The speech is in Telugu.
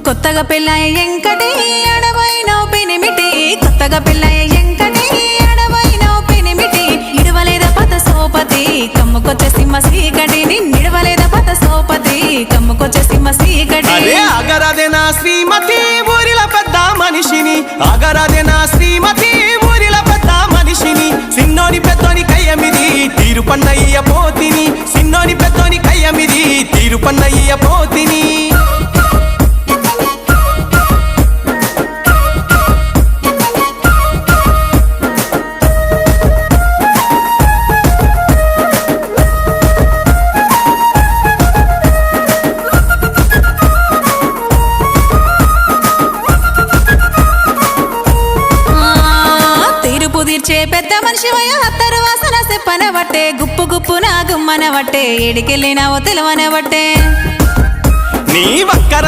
కొత్తగా పెళ్ళాయ ఎంకటి అడవైనో పెనిమిటి కొత్తగా పెళ్ళాయ ఎంకటి అడవైనో పెనిమిటి ఇడవలేద పత సోపతి కమ్ముకొచ్చే సింహ సీకటి నిడవలేద పత సోపతి కమ్ముకొచ్చే సింహ సీకటి అగరాదే నా శ్రీమతి ఊరిల పెద్ద మనిషిని అగరాదే నా శ్రీమతి ఊరిల పెద్ద మనిషిని సిన్నోని పెద్దోని కయ్యమిది తీరు పన్నయ్య పోతిని సిన్నోని పెద్దోని కయ్యమిది తీరు పన్నయ్య పోతిని తీర్చే పెద్ద మనిషి హత్తరు వాసన చెప్పనవట్టే గుప్పు గుప్పు నా గుమ్మనవట్టే ఏడికెళ్ళినావో తెలవనవట్టే నీ వక్కర